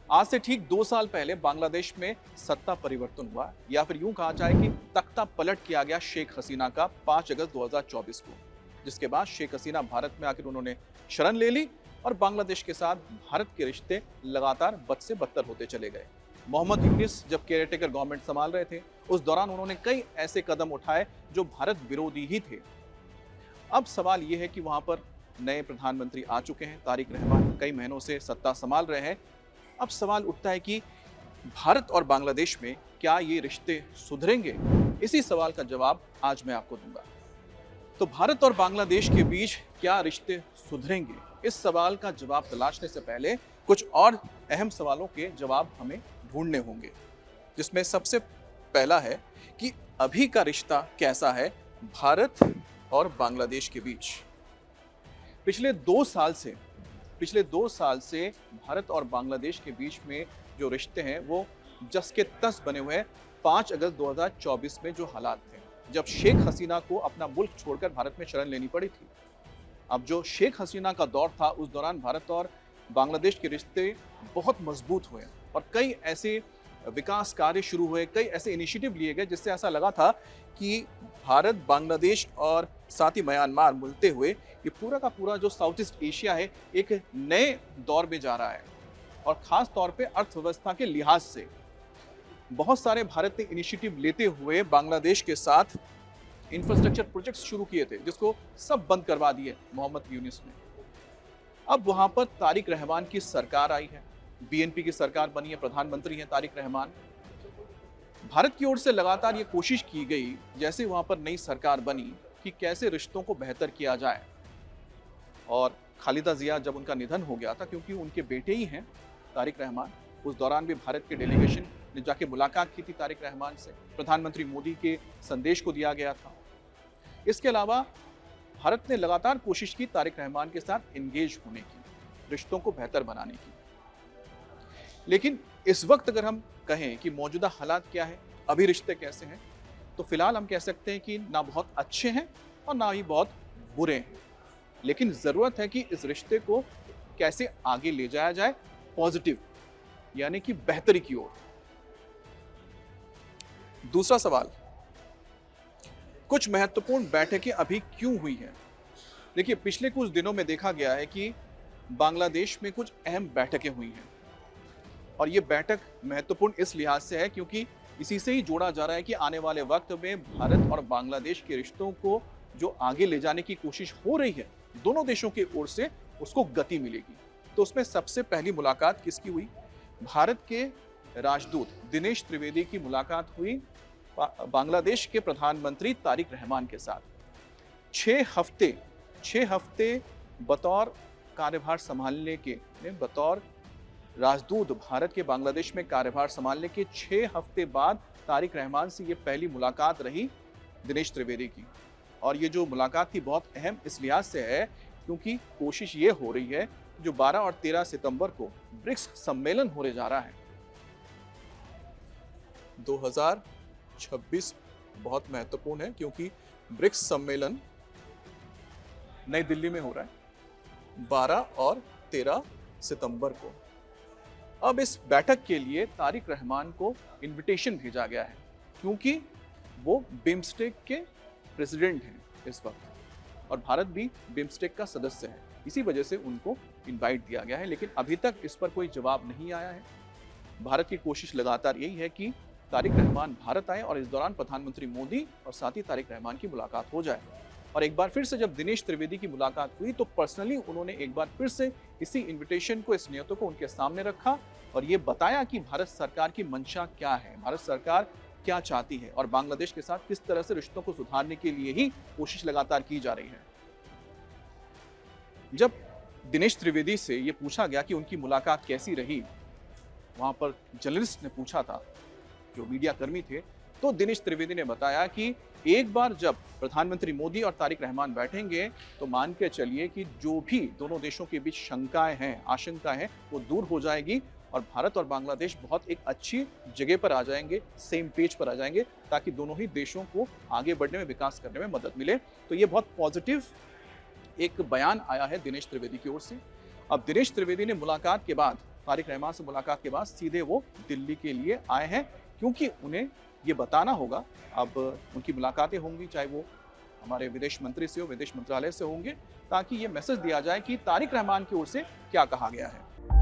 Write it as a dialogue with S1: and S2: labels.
S1: आज से ठीक 2 साल पहले बांग्लादेश में सत्ता परिवर्तन हुआ, या फिर यूं कहा जाए कि तख्ता पलट किया गया शेख हसीना का 5 अगस्त 2024 को, जिसके बाद शेख हसीना भारत में आकर उन्होंने शरण ले ली और बांग्लादेश के साथ भारत के रिश्ते लगातार बद से बदतर होते चले गए। मोहम्मद यूनिस जब केयरटेकर गवर्नमेंट संभाल रहे थे, उस दौरान उन्होंने कई ऐसे कदम उठाए जो भारत विरोधी ही थे। अब सवाल यह है कि वहां पर नए प्रधानमंत्री आ चुके हैं, तारिक रहमान कई महीनों से सत्ता संभाल रहे हैं। अब सवाल उठता है कि भारत और बांग्लादेश में क्या ये रिश्ते सुधरेंगे? इसी सवाल का जवाब आज मैं आपको दूंगा। तो भारत और बांग्लादेश के बीच क्या रिश्ते सुधरेंगे? इस सवाल का जवाब तलाशने से पहले कुछ और अहम सवालों के जवाब हमें ढूंढने होंगे, जिसमें सबसे पहला है कि अभी का रिश्ता कैसा है भारत और बांग्लादेश के बीच। पिछले 2 साल से भारत और बांग्लादेश के बीच में जो रिश्ते हैं वो जस के तस बने हुए हैं। 5 अगस्त 2024 में जो हालात थे, जब शेख हसीना को अपना मुल्क छोड़कर भारत में शरण लेनी पड़ी थी। अब जो शेख हसीना का दौर था, उस दौरान भारत और बांग्लादेश के रिश्ते बहुत मजबूत हुए और कई ऐसे विकास कार्य शुरू हुए, कई ऐसे इनिशिएटिव लिए गए जिससे ऐसा लगा था कि भारत, बांग्लादेश और साथ ही म्यांमार मिलते हुए ये पूरा का पूरा जो साउथ ईस्ट एशिया है एक नए दौर में जा रहा है। और खास तौर पे अर्थव्यवस्था के लिहाज से बहुत सारे भारत ने इनिशिएटिव लेते हुए बांग्लादेश के साथ इंफ्रास्ट्रक्चर प्रोजेक्ट्स शुरू किए थे, जिसको सब बंद करवा दिए मोहम्मद यूनिस ने। अब वहां पर तारिक रहमान की सरकार आई है, बीएनपी की सरकार बनी है, प्रधानमंत्री हैं तारिक रहमान। भारत की ओर से लगातार ये कोशिश की गई, जैसे वहां पर नई सरकार बनी, कि कैसे रिश्तों को बेहतर किया जाए। और खालिदा जिया जब उनका निधन हो गया था, क्योंकि उनके बेटे ही हैं तारिक रहमान, उस दौरान भी भारत के डेलीगेशन ने जाके मुलाकात की थी तारिक रहमान से, प्रधानमंत्री मोदी के संदेश को दिया गया था। इसके अलावा भारत ने लगातार कोशिश की तारिक रहमान के साथ एंगेज होने की, रिश्तों को बेहतर बनाने की। लेकिन इस वक्त अगर हम कहें कि मौजूदा हालात क्या है, अभी रिश्ते कैसे हैं, तो फिलहाल हम कह सकते हैं कि ना बहुत अच्छे हैं और ना ही बहुत बुरे हैं। लेकिन जरूरत है कि इस रिश्ते को कैसे आगे ले जाया जाए, पॉजिटिव यानी कि बेहतरी की ओर। दूसरा सवाल, कुछ महत्वपूर्ण बैठकें अभी क्यों हुई हैं? देखिए, पिछले कुछ दिनों में देखा गया है कि बांग्लादेश में कुछ अहम बैठकें हुई हैं और ये बैठक महत्वपूर्ण इस लिहाज से है क्योंकि इसी से ही जोड़ा जा रहा है कि आने वाले वक्त में भारत और बांग्लादेश के रिश्तों को जो आगे ले जाने की कोशिश हो रही है दोनों देशों की ओर से, उसको गति मिलेगी। तो उसमें सबसे पहली मुलाकात किसकी हुई? भारत के राजदूत दिनेश त्रिवेदी की मुलाकात हुई बांग्लादेश के प्रधानमंत्री तारिक रहमान के साथ। 6 हफ्ते बतौर कार्यभार संभालने के, बतौर राजदूत भारत के बांग्लादेश में कार्यभार संभालने के 6 हफ्ते बाद तारिक रहमान से ये पहली मुलाकात रही दिनेश त्रिवेदी की। और ये जो मुलाकात थी बहुत अहम इस लिहाज से है क्योंकि कोशिश ये हो रही है, जो 12 और 13 सितंबर को ब्रिक्स सम्मेलन होने जा रहा है 2026, बहुत महत्वपूर्ण है क्योंकि ब्रिक्स सम्मेलन नई दिल्ली में हो रहा है 12 और 13 सितंबर को। अब इस बैठक के लिए तारिक रहमान को इनविटेशन भेजा गया है क्योंकि वो बिम्स्टेक के प्रेसिडेंट हैं इस वक्त और भारत भी बिम्स्टेक का सदस्य है, इसी वजह से उनको इनवाइट दिया गया है। लेकिन अभी तक इस पर कोई जवाब नहीं आया है। भारत की कोशिश लगातार यही है कि तारिक रहमान भारत आए और इस दौरान प्रधानमंत्री मोदी और साथ ही तारिक रहमान की मुलाकात हो जाए। और एक बार फिर से जब दिनेश त्रिवेदी की मुलाकात हुई तो पर्सनली उन्होंने एक बार फिर से इसी इनविटेशन को, इस नियतों को उनके सामने रखा और ये बताया कि भारत सरकार की मंशा क्या है, भारत सरकार क्या चाहती है और बांग्लादेश के साथ किस तरह से रिश्तों को सुधारने के लिए ही कोशिश लगातार की जा रही है। जब दिनेश त्रिवेदी से ये पूछा गया कि उनकी मुलाकात कैसी रही, वहां पर जर्नलिस्ट ने पूछा था, जो मीडिया कर्मी थे, तो दिनेश त्रिवेदी ने बताया कि एक बार जब प्रधानमंत्री मोदी और तारिक रहमान बैठेंगे तो मान के चलिए कि जो भी दोनों देशों के बीच शंकाएं हैं, आशंकाएं हैं, वो दूर हो जाएगी और भारत और बांग्लादेश बहुत एक अच्छी जगह पर आ जाएंगे, सेम पेज पर आ जाएंगे, ताकि दोनों ही देशों को आगे बढ़ने में, विकास करने में मदद मिले। तो ये बहुत पॉजिटिव एक बयान आया है दिनेश त्रिवेदी की ओर से। अब दिनेश त्रिवेदी ने मुलाकात के बाद तारिक रहमान से मुलाकात के बाद सीधे वो दिल्ली के लिए आए हैं, क्योंकि उन्हें ये बताना होगा। अब उनकी मुलाकातें होंगी, चाहे वो हमारे विदेश मंत्री से हो, विदेश मंत्रालय से होंगे, ताकि ये मैसेज दिया जाए कि तारिक रहमान की ओर से क्या कहा गया है।